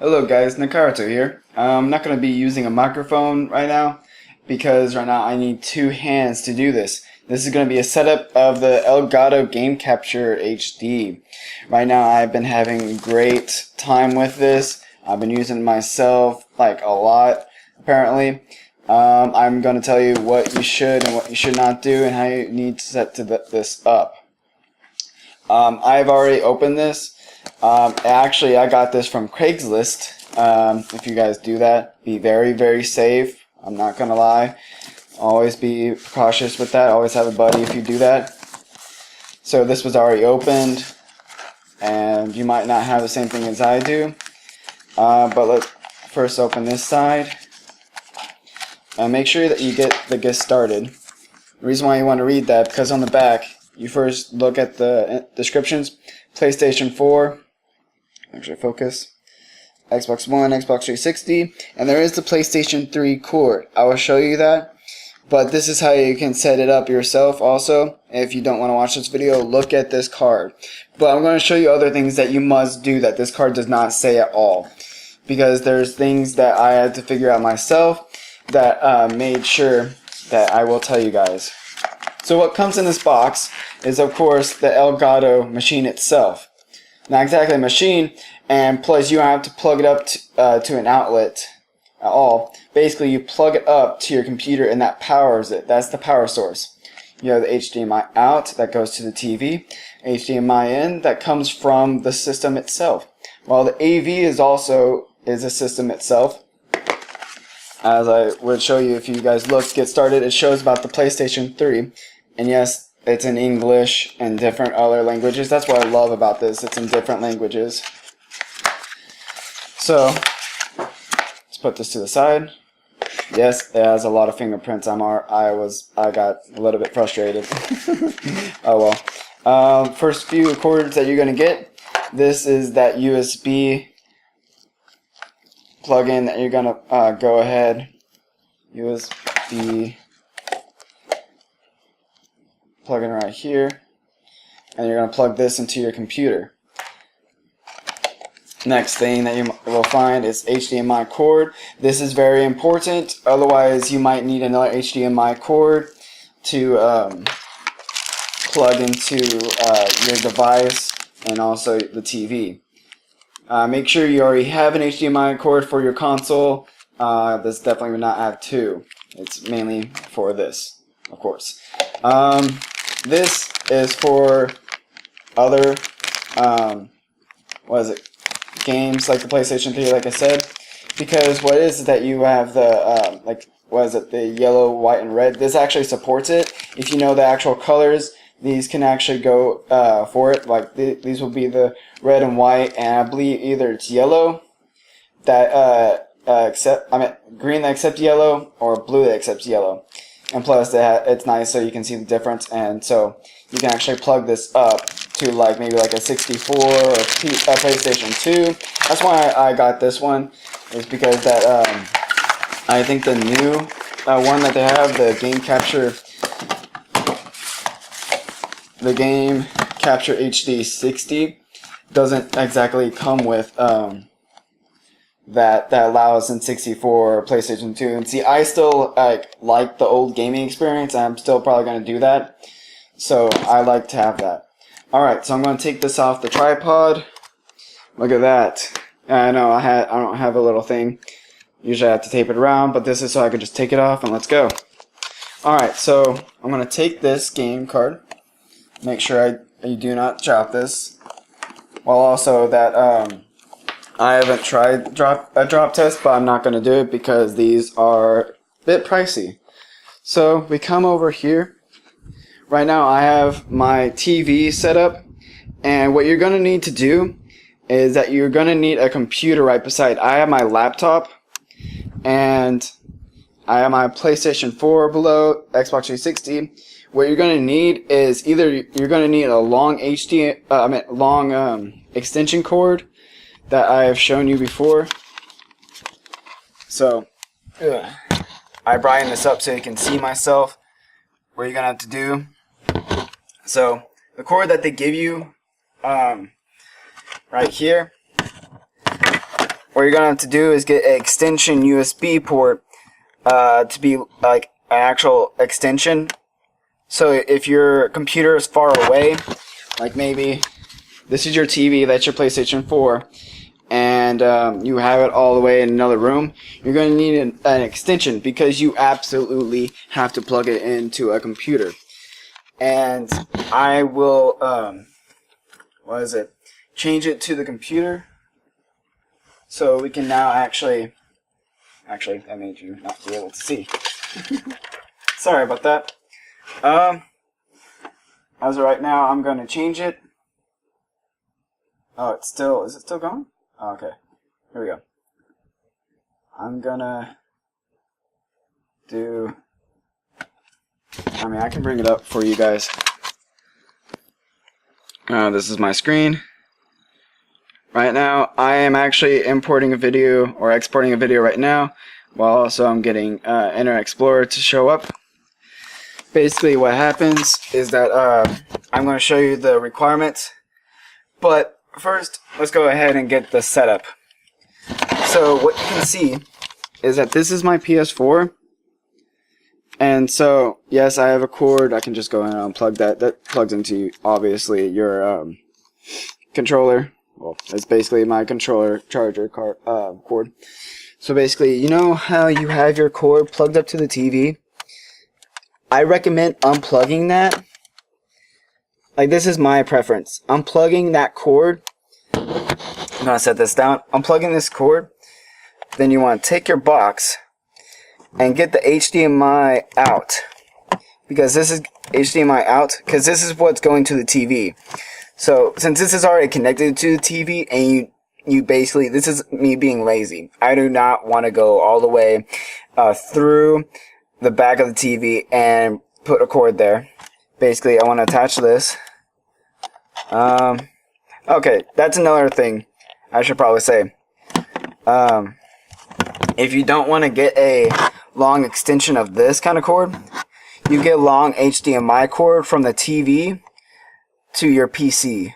Hello guys, Nakarto here. I'm not going to be using a microphone right now because right now I need two hands to do this. This is going to be a setup of the Elgato Game Capture HD. Right now I've been having great time with this. I've been using it myself like a lot apparently. I'm going to tell you what you should and what you should not do and how you need to set this up. I've already opened this. Actually, I got this from Craigslist. If you guys do that, be very safe. I'm not gonna lie. Always be cautious with that. Always have a buddy if you do that. So this was already opened, and you might not have the same thing as I do. But let's first open this side, and make sure that you get started. The reason why you want to read that because on the back, you first look at the descriptions. PlayStation 4. Actually focus, Xbox One, Xbox 360, and there is the PlayStation 3 cord. I will show you that, but this is how you can set it up yourself also. If you don't want to watch this video, look at this card. But I'm going to show you other things that you must do that this card does not say at all, because there's things that I had to figure out myself that made sure that I will tell you guys. So what comes in this box is of course the Elgato machine itself. Not exactly a machine, and plus you don't have to plug it up to an outlet at all. Basically you plug it up to your computer and that powers it. That's the power source. You have the HDMI out that goes to the TV, HDMI in that comes from the system itself. While the AV is a system itself. As I would show you if you guys get started, it shows about the PlayStation 3. And yes, it's in English and different other languages. That's what I love about this. It's in different languages. So, let's put this to the side. Yes, it has a lot of fingerprints. I got a little bit frustrated. Oh well. First few cords that you're going to get. This is that USB plug-in that you're going to go ahead. USB plug-in right here, and you're going to plug this into your computer. Next thing that you will find is HDMI cord. This is very important, otherwise you might need another HDMI cord to plug into your device and also the TV. Make sure you already have an HDMI cord for your console. This definitely would not have two. It's mainly for this, of course. This is for other, games like the PlayStation 3, like I said, because what it is that you have the, the yellow, white, and red. This actually supports it. If you know the actual colors, these can actually go for it. Like these will be the red and white, and I believe either it's yellow that green that accepts yellow, or blue that accepts yellow. And plus, it's nice so you can see the difference, and so you can actually plug this up to maybe a 64 or a PlayStation 2. That's why I got this one, is because that I think the new one that they have, the Game Capture HD 60, doesn't exactly come with that allows in 64 or PlayStation 2. And see, I still like the old gaming experience, and I'm still probably going to do that. So I like to have that. Alright, so I'm going to take this off the tripod. Look at that. I know I don't have a little thing. Usually I have to tape it around, but this is so I can just take it off and let's go. Alright, so I'm going to take this game card. Make sure you do not drop this. While also that I haven't tried a drop test, but I'm not going to do it because these are a bit pricey. So we come over here. Right now I have my TV set up, and what you're going to need to do is that you're going to need a computer right beside. I have my laptop, and I have my PlayStation 4 below, Xbox 360. What you're going to need is either you're going to need a long extension cord that I have shown you before. So I brighten this up so you can see myself. What you're gonna have to do. So the cord that they give you right here what you're gonna have to do is get an extension USB port to be like an actual extension. So if your computer is far away, like maybe this is your TV, that's your PlayStation 4, and you have it all the way in another room, you're going to need an extension because you absolutely have to plug it into a computer. And I will, change it to the computer so we can now actually, that made you not be able to see. Sorry about that. As of right now, I'm going to change it. Oh, is it still going? Oh, okay, here we go. I'm gonna do, I can bring it up for you guys. This is my screen. Right now, I am actually importing a video, or exporting a video right now, while also I'm getting Internet Explorer to show up. Basically, what happens is that I'm going to show you the requirements, but first, let's go ahead and get the setup. So what you can see is that this is my PS4, and so yes, I have a cord. I can just go and unplug that. That plugs into obviously your controller. Well, it's basically my controller charger cord. So basically, you know how you have your cord plugged up to the TV? I recommend unplugging that. Like, this is my preference. Unplugging that cord. I'm gonna set this down. Unplugging this cord. Then you want to take your box and get the HDMI out. Because this is HDMI out. Because this is what's going to the TV. So, since this is already connected to the TV, and you basically, this is me being lazy. I do not want to go all the way through the back of the TV and put a cord there. Basically, I want to attach this. Okay, that's another thing I should probably say. If you don't want to get a long extension of this kind of cord, you get a long HDMI cord from the TV to your PC.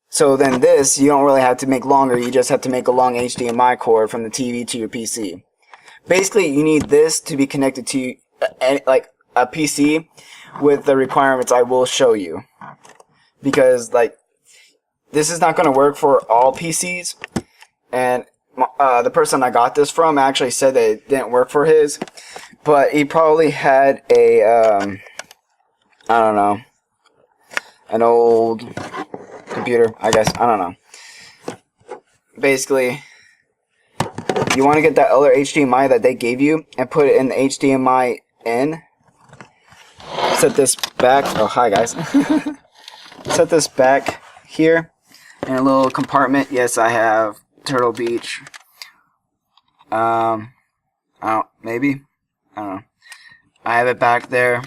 So then this, you don't really have to make longer, you just have to make a long HDMI cord from the TV to your PC. Basically, you need this to be connected to like a PC with the requirements I will show you. Because like, this is not going to work for all PCs, and the person I got this from actually said that it didn't work for his, but he probably had a, I don't know, an old computer, I guess, I don't know. Basically, you want to get that other HDMI that they gave you and put it in the HDMI in. Set this back, oh hi guys. Set this back here in a little compartment. Yes, I have Turtle Beach. Maybe? I don't know. I have it back there.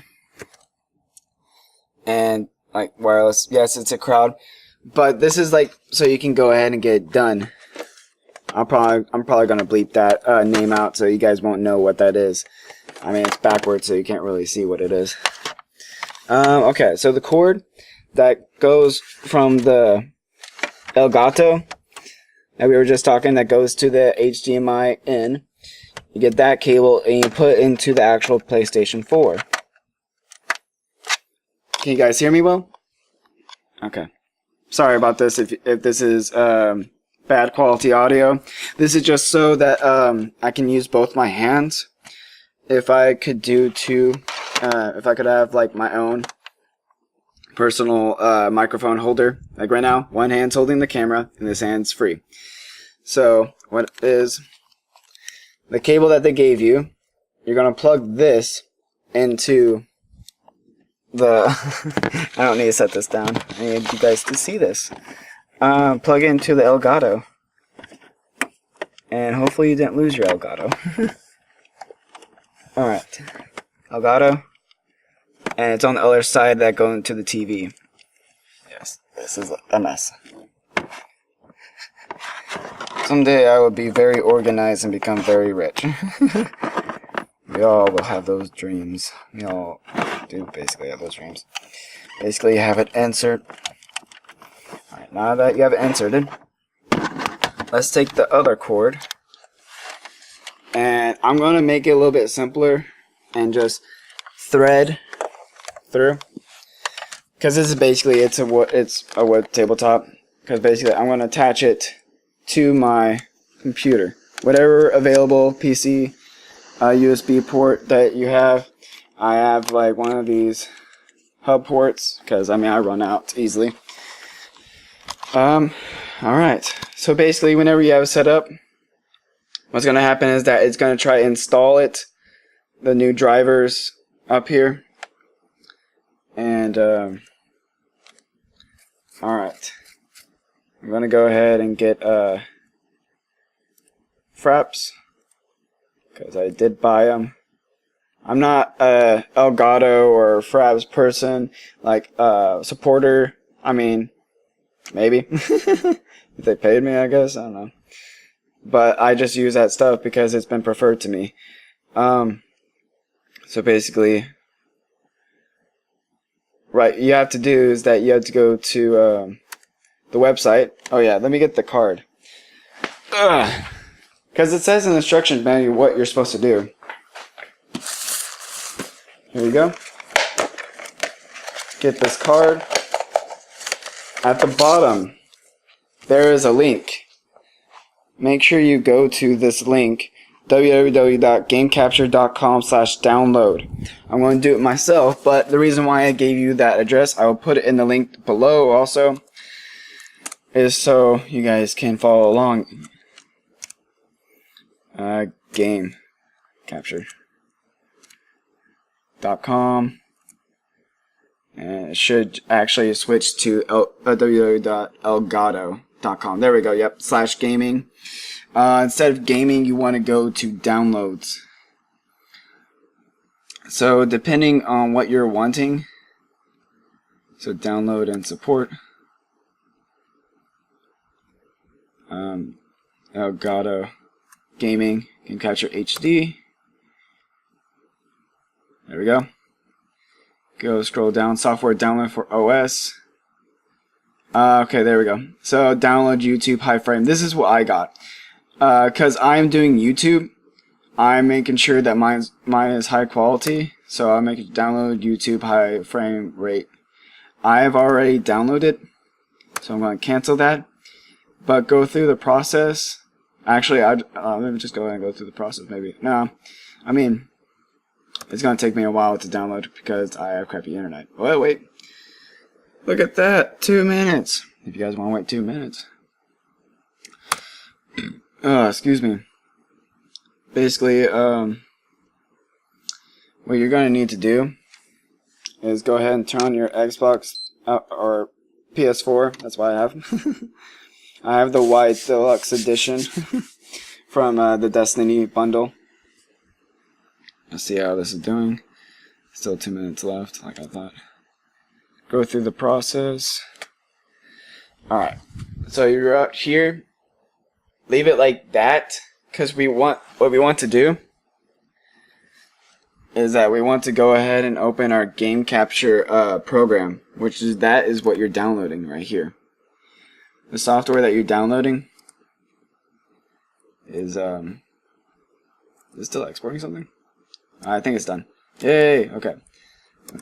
And like wireless. Yes, it's a crowd. But this is like so you can go ahead and get it done. I'm probably gonna bleep that name out so you guys won't know what that is. I mean, it's backwards so you can't really see what it is. Okay, so the cord that goes from the Elgato that we were just talking, that goes to the HDMI in, you get that cable and you put it into the actual PlayStation 4. Can you guys hear me well? Okay. Sorry about this if this is bad quality audio. This is just so that I can use both my hands. If I could have like my own personal microphone holder, like right now, one hand's holding the camera and this hand's free. So what is the cable that they gave you? You're gonna plug this into the I don't need to set this down. I need you guys to see this. Plug it into the Elgato, and hopefully you didn't lose your Elgato. Alright, Elgato, and it's on the other side that goes into the TV. Yes, this is a mess. Someday I will be very organized and become very rich. We all will have those dreams. We all do basically have those dreams. Basically, you have it inserted. Alright, now that you have it inserted, let's take the other cord, and I'm going to make it a little bit simpler and just thread through, because this is basically it's a wood tabletop, because basically I'm going to attach it to my computer, whatever available PC USB port that you have. I have like one of these hub ports, because I mean I run out easily. Alright, so basically whenever you have it set up, what's going to happen is that it's going to try to install it, the new drivers up here. And alright, I'm going to go ahead and get fraps, because I did buy them. I'm not a Elgato or fraps person, like supporter. I mean, maybe if they paid me, I guess, I don't know. But I just use that stuff because it's been preferred to me. So basically, right, you have to do is that you have to go to the website. Oh yeah, let me get the card. Because it says in the instruction manual what you're supposed to do. Here you go. Get this card. At the bottom, there is a link. Make sure you go to this link, www.gamecapture.com/download. I'm going to do it myself, but the reason why I gave you that address, I will put it in the link below also, is so you guys can follow along. Game Capture.com, and it should actually switch to www.elgato.com. There we go. Yep, /gaming. Instead of gaming, you want to go to downloads. So depending on what you're wanting, so download and support, Elgato Gaming Game Capture HD. There we go. Go scroll down, software download for OS. Okay, there we go. So download YouTube high frame. This is what I got. Because I'm doing YouTube, I'm making sure that mine is high quality. So I'll make it download YouTube high frame rate. I have already downloaded, so I'm going to cancel that. But go through the process. Actually, let me just go ahead and go through the process maybe. No, I mean, it's going to take me a while to download because I have crappy internet. Oh, wait. Look at that. 2 minutes. If you guys want to wait 2 minutes. Excuse me. Basically, what you're going to need to do is go ahead and turn on your Xbox or PS4. That's what I have. I have the White Deluxe Edition from the Destiny bundle. Let's see how this is doing. Still 2 minutes left, like I thought. Go through the process. Alright, so you're out here. Leave it like that, because what we want to do is that we want to go ahead and open our Game Capture program, which is what you're downloading right here. The software that you're downloading is it still exporting something? I think it's done. Yay! Okay.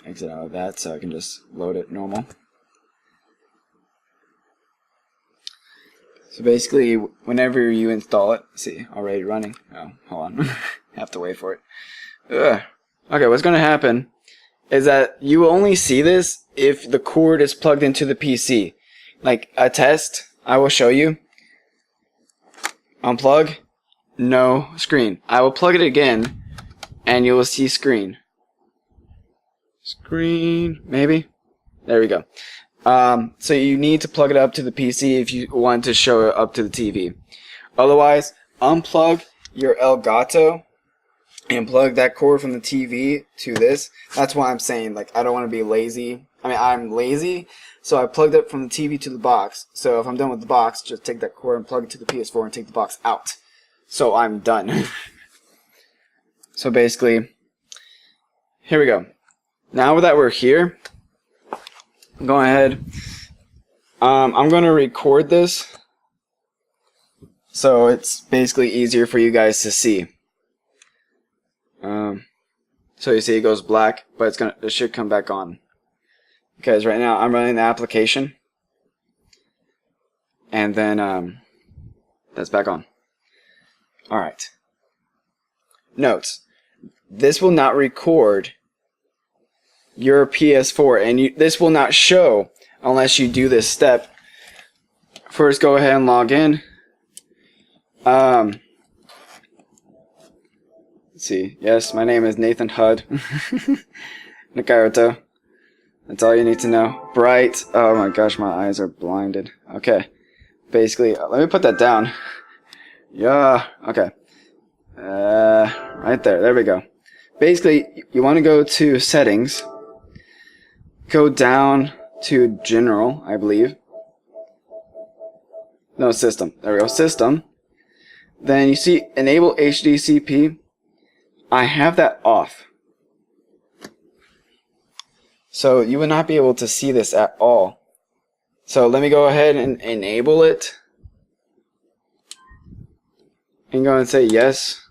Exit out of that so I can just load it normal. So basically, whenever you install it, see, already running. Oh, hold on. Have to wait for it. Ugh. Okay, what's going to happen is that you will only see this if the cord is plugged into the PC. Like a test, I will show you. Unplug, no screen. I will plug it again, and you will see screen. Screen, maybe? There we go. So you need to plug it up to the PC if you want to show it up to the TV. Otherwise, unplug your Elgato and plug that cord from the TV to this. That's why I'm saying, like, I don't want to be lazy. I mean, I'm lazy, so I plugged it from the TV to the box. So if I'm done with the box, just take that cord and plug it to the PS4 and take the box out. So I'm done. So basically, here we go. Now that we're here, go ahead. I'm going to record this so it's basically easier for you guys to see. So you see it goes black, but it should come back on, because right now I'm running the application, and then that's back on. Alright. Notes. This will not record your PS4, and this will not show unless you do this step. First, go ahead and log in. Let's see. Yes, my name is Nathan Hud. Nakaruto. That's all you need to know. Bright. Oh my gosh, my eyes are blinded. Okay. Basically, let me put that down. Yeah. Okay. Right there. There we go. Basically, you want to go to settings. Go down to general, I believe. No, system. There we go. System. Then you see enable HDCP. I have that off. So you would not be able to see this at all. So let me go ahead and enable it. And go and say yes.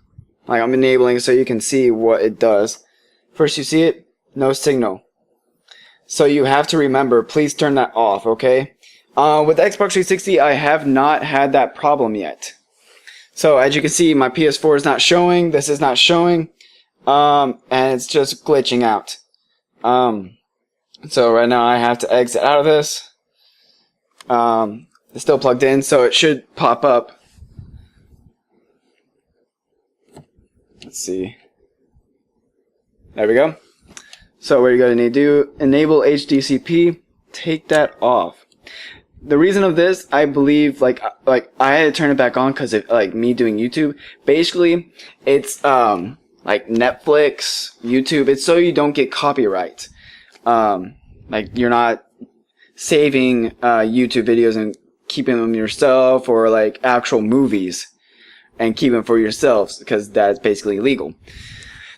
Like I'm enabling so you can see what it does. First you see it, no signal. So you have to remember, please turn that off, okay? With Xbox 360, I have not had that problem yet. So as you can see, my PS4 is not showing, this is not showing, and it's just glitching out. So right now I have to exit out of this. It's still plugged in, so it should pop up. Let's see. There we go. So what you're going to need to do, enable HDCP, take that off. The reason of this, I believe, like I had to turn it back on because of like me doing YouTube. Basically, it's like Netflix, YouTube. It's so you don't get copyright. Like you're not saving YouTube videos and keeping them yourself, or like actual movies and keep them for yourselves, because that's basically illegal.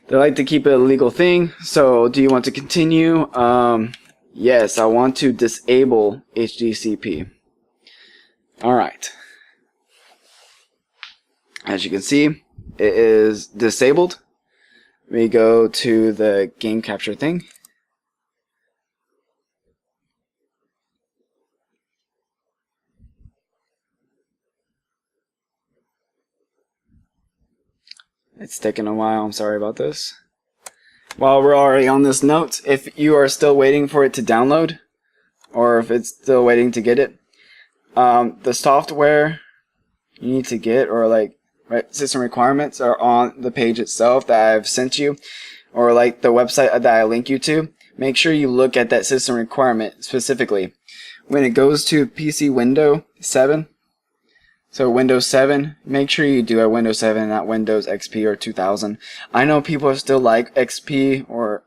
They like to keep it a legal thing. So do you want to continue? Yes, I want to disable HDCP. Alright. As you can see, it is disabled. We go to the game capture thing. It's taking a while, I'm sorry about this. While we're already on this note, if you are still waiting for it to download, or if it's still waiting to get it, the software you need to get, or like system requirements, are on the page itself that I've sent you, or like the website that I link you to. Make sure you look at that system requirement specifically. When it goes to PC Windows 7, so Windows 7, make sure you do a Windows 7, not Windows XP or 2000. I know people still like XP or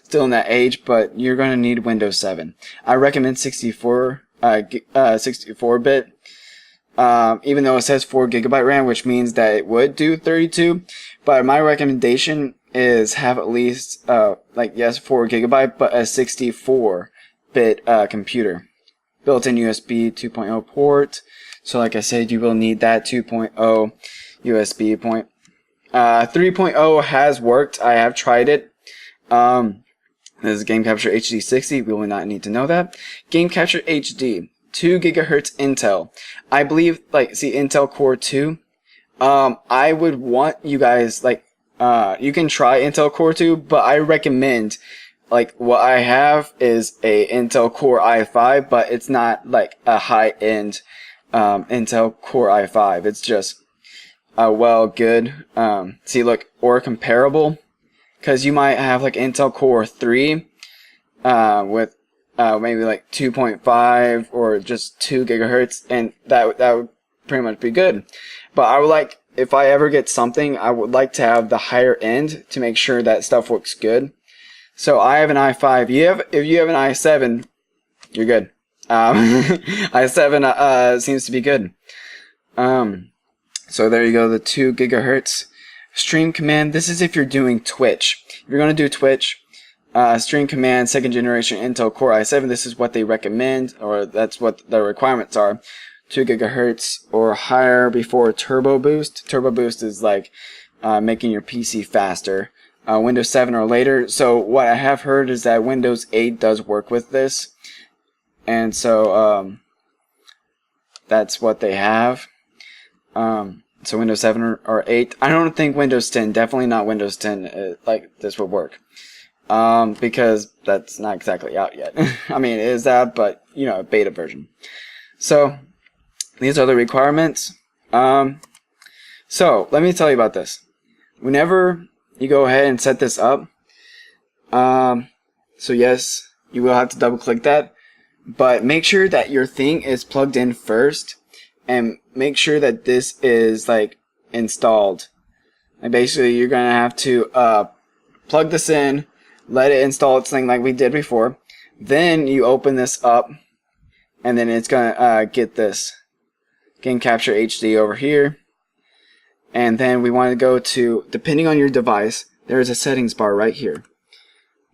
still in that age, but you're going to need Windows 7. I recommend 64-bit, even though it says 4 GB RAM, which means that it would do 32. But my recommendation is have at least, 4 GB, but a 64-bit computer. Built-in USB 2.0 port. So like I said, you will need that 2.0 USB point. 3.0 has worked. I have tried it. This is Game Capture HD 60. We will not need to know that. Game Capture HD, 2 GHz Intel. I believe, Intel Core 2. I would want you guys, you can try Intel Core 2, but I recommend, what I have is a Intel Core i5, but it's not like a high-end Intel Core i5. It's just good. Or comparable, because you might have Intel Core 3 with maybe 2.5 or just 2 GHz, and that would pretty much be good. But I would if I ever get something, I would like to have the higher end to make sure that stuff works good. So I have an i5. If you have an i7, you're good. i7 seems to be good. So there you go, the 2 GHz stream command. This is if you're doing Twitch. If you're going to do Twitch, stream command, 2nd generation Intel Core i7, this is what they recommend, or that's what the requirements are. 2 gigahertz or higher before turbo boost. Turbo boost is like making your PC faster. Windows 7 or later. So what I have heard is that Windows 8 does work with this, and so that's what they have. So Windows 7 or 8. I don't think Windows 10, definitely not Windows 10, like this would work. Because that's not exactly out yet. I mean, it is out, but, you know, a beta version. So, these are the requirements. So, let me tell you about this. Whenever you go ahead and set this up, so yes, you will have to double click that, but make sure that your thing is plugged in first, and make sure that this is like installed. And basically you're gonna have to plug this in, let it install its thing like we did before. Then you open this up, and then it's gonna get this Game Capture HD over here. And then we want to go to, depending on your device, there is a settings bar right here.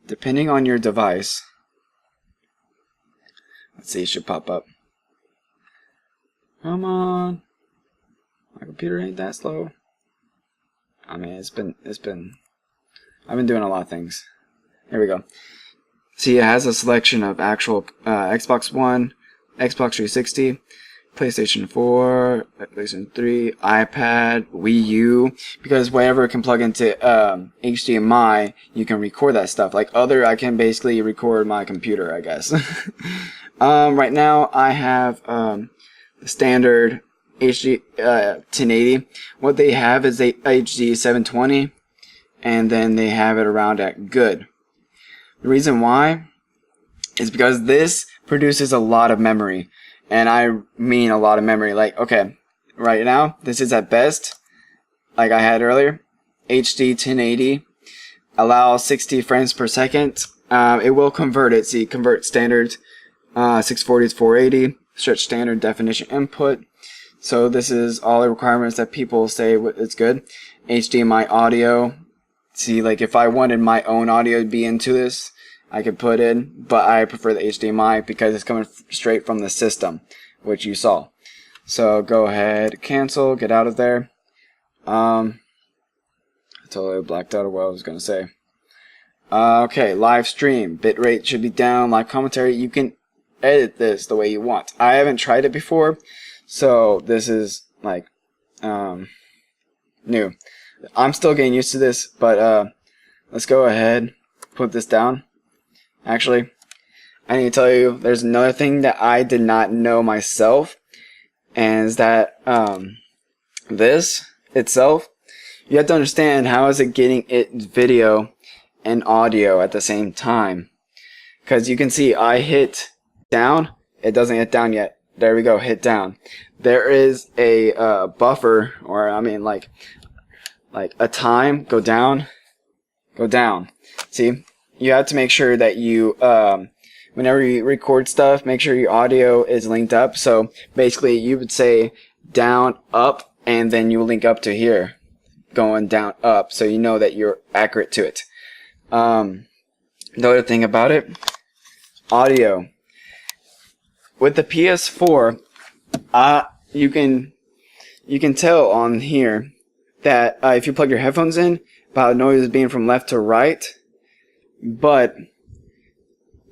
Depending on your device, let's see, it should pop up. Come on, my computer ain't that slow. I mean, I've been doing a lot of things. Here we go. See, it has a selection of actual Xbox One, Xbox 360, PlayStation 4, PlayStation 3, iPad, Wii U, because whatever can plug into HDMI, you can record that stuff. Like I can basically record my computer, I guess. Right now, I have the standard HD 1080. What they have is a HD 720, and then they have it around at good. The reason why is because this produces a lot of memory, and I mean a lot of memory. Like, okay, right now this is at best, like I had earlier, HD 1080, allow 60 frames per second. It will convert it. See, convert standard 640 to 480, stretch standard definition input. So this is all the requirements that people say it's good. HDMI audio. See, like if I wanted my own audio to be into this, I could put in, but I prefer the HDMI because it's coming straight from the system, which you saw. So go ahead, cancel, get out of there. I totally blacked out of what I was gonna say. Okay, live stream, bitrate should be down, live commentary. You can edit this the way you want. I haven't tried it before, so this is like new. I'm still getting used to this, but let's go ahead, put this down. Actually, I need to tell you, there's another thing that I did not know myself, and is that this itself, you have to understand how is it getting it video and audio at the same time. Because you can see I hit down, it doesn't hit down yet. There we go, hit down. There is a buffer, or I mean like a time, go down, go down. See, you have to make sure that you, whenever you record stuff, make sure your audio is linked up. So basically you would say down, up, and then you link up to here, going down, up, so you know that you're accurate to it. The other thing about it, audio. With the PS4, you can tell on here that if you plug your headphones in, about noise is being from left to right, but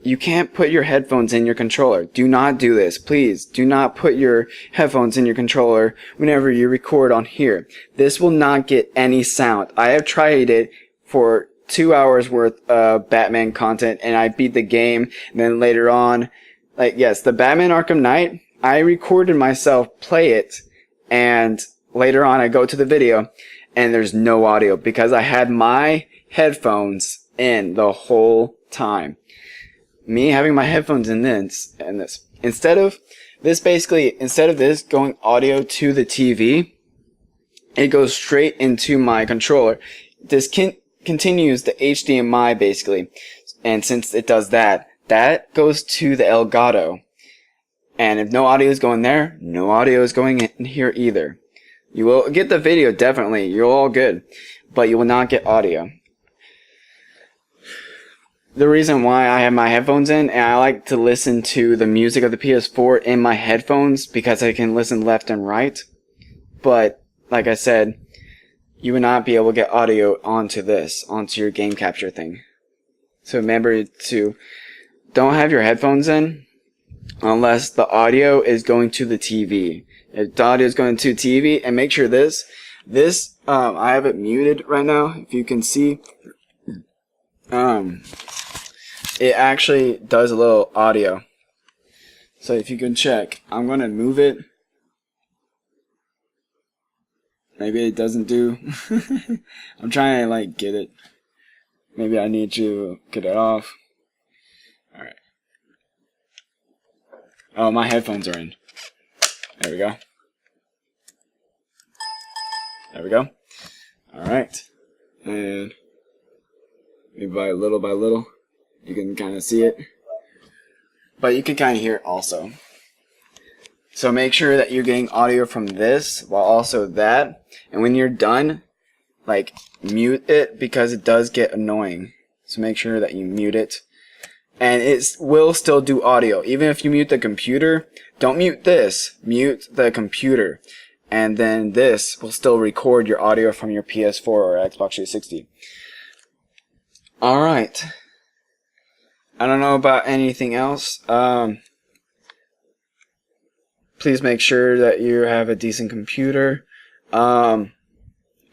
you can't put your headphones in your controller. Do not do this. Please do not put your headphones in your controller whenever you record on here. This will not get any sound. I have tried it for 2 hours worth of Batman content, and I beat the game, and then later on, like, yes, the Batman Arkham Knight, I recorded myself play it, and later on I go to the video, and there's no audio because I had my headphones in the whole time. Me having my headphones in this, instead of this going audio to the TV, it goes straight into my controller. This continues the HDMI basically, and since it does that, that goes to the Elgato. And if no audio is going there, no audio is going in here either. You will get the video, definitely. You're all good. But you will not get audio. the reason why I have my headphones in, and I like to listen to the music of the PS4 in my headphones because I can listen left and right. But like I said, you would not be able to get audio onto your game capture thing. So remember to don't have your headphones in unless the audio is going to the TV. If the audio is going to TV, and make sure this I have it muted right now. If you can see, it actually does a little audio. So if you can check, I'm going to move it. Maybe it doesn't do. I'm trying to like get it. Maybe I need to get it off. Alright. Oh, my headphones are in. There we go. There we go. Alright. And maybe by little, you can kind of see it. But you can kind of hear it also. So make sure that you're getting audio from this while also that. And when you're done, like, mute it because it does get annoying. So make sure that you mute it. And it will still do audio. Even if you mute the computer, don't mute this. Mute the computer. And then this will still record your audio from your PS4 or Xbox 360. Alright. I don't know about anything else. Please make sure that you have a decent computer. And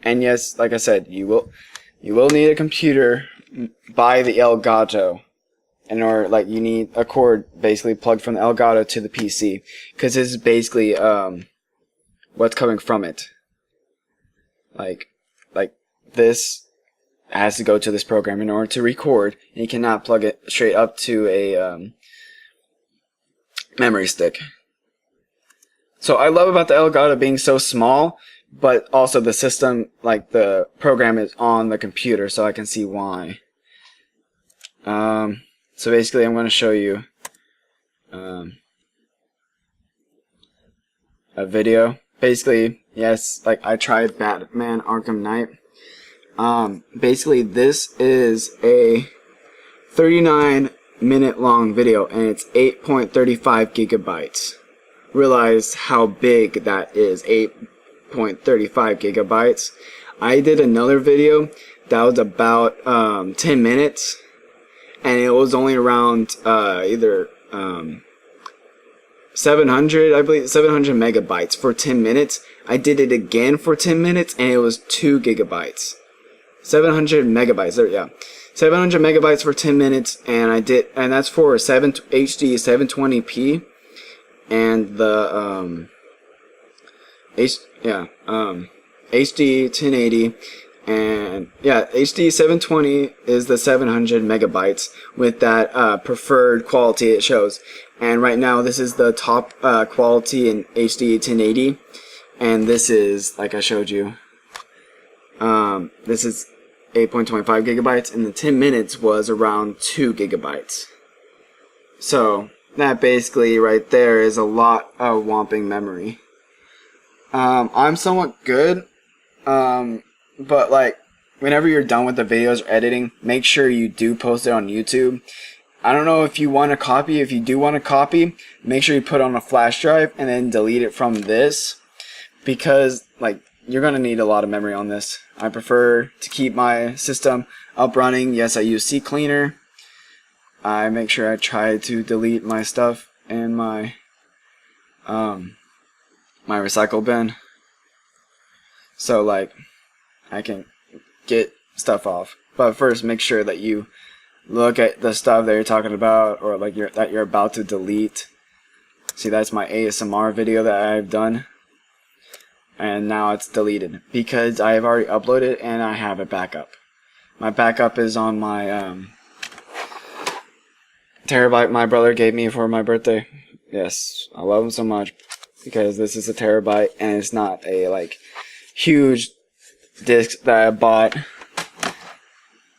yes, like I said, you will need a computer by the Elgato. In order, like, you need a cord basically plugged from the Elgato to the PC, because this is basically what's coming from it. Like this has to go to this program in order to record, and you cannot plug it straight up to a memory stick. So I love about the Elgato being so small, but also the system, like the program is on the computer, so I can see why. So basically I'm going to show you a video. Basically, yes, like I tried Batman Arkham Knight. Basically this is a 39-minute long video, and it's 8.35 gigabytes. Realize how big that is, 8.35 gigabytes. I did another video that was about 10 minutes, and it was only around either 700, I believe, 700 megabytes for 10 minutes. I did it again for 10 minutes, and it was 2 gigabytes. 700 megabytes, there, yeah. 700 megabytes for 10 minutes, and that's for HD 720p. And the HD 1080, and yeah, HD 720 is the 700 megabytes with that preferred quality it shows. And right now this is the top quality in HD 1080, and this is, like I showed you, this is 8.25 gigabytes, and the 10 minutes was around 2 gigabytes. So that basically right there is a lot of whomping memory. I'm somewhat good, but like whenever you're done with the videos or editing, make sure you do post it on YouTube. I don't know if you want to copy. If you do want to copy, make sure you put it on a flash drive and then delete it from this, because like you're gonna need a lot of memory on this. I prefer to keep my system up running. Yes, I use CCleaner. I make sure I try to delete my stuff in my my recycle bin, so like I can get stuff off. But first, make sure that you look at the stuff that you're talking about, or like that you're about to delete. See, that's my ASMR video that I've done, and now it's deleted because I have already uploaded and I have a backup. My backup is on my terabyte my brother gave me for my birthday. Yes, I love him so much because this is a terabyte and it's not a like huge disc that I bought.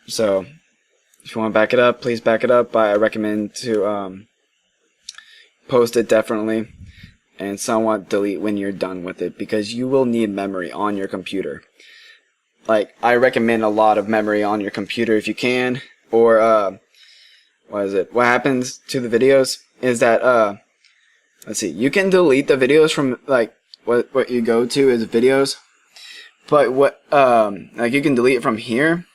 So if you want to back it up, please back it up. But I recommend to post it definitely, and somewhat delete when you're done with it, because you will need memory on your computer. Like, I recommend a lot of memory on your computer if you can, or what happens to the videos is that let's see, you can delete the videos from like what you go to is videos, but what like you can delete it from here,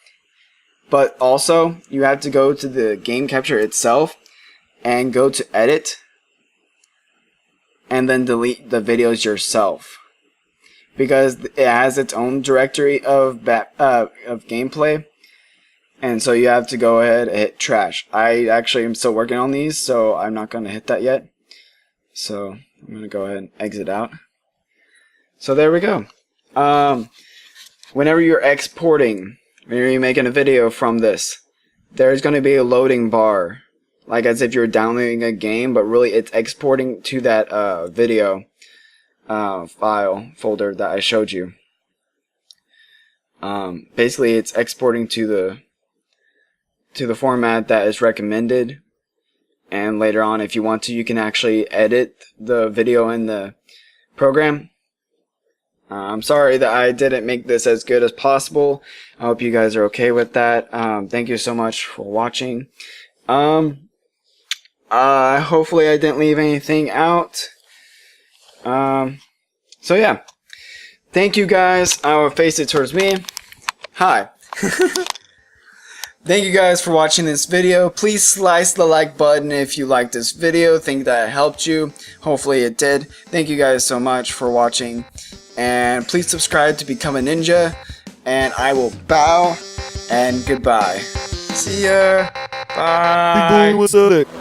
but also you have to go to the game capture itself and go to edit and then delete the videos yourself, because it has its own directory of gameplay. And so you have to go ahead and hit trash. I actually am still working on these, so I'm not going to hit that yet. So I'm going to go ahead and exit out. So there we go. Whenever you're exporting, whenever you're making a video from this, there's going to be a loading bar, like as if you're downloading a game, but really it's exporting to that video file folder that I showed you. Basically, it's exporting to the format that is recommended, and later on, if you want to, you can actually edit the video in the program. I'm sorry that I didn't make this as good as possible. I hope you guys are okay with that. Thank you so much for watching. Hopefully I didn't leave anything out. So yeah, thank you guys. I will face it towards me. Hi. Thank you guys for watching this video. Please slice the like button if you liked this video. Think that it helped you. Hopefully it did. Thank you guys so much for watching. And please subscribe to become a ninja. And I will bow and goodbye. See ya. Bye. Big boy, what's up?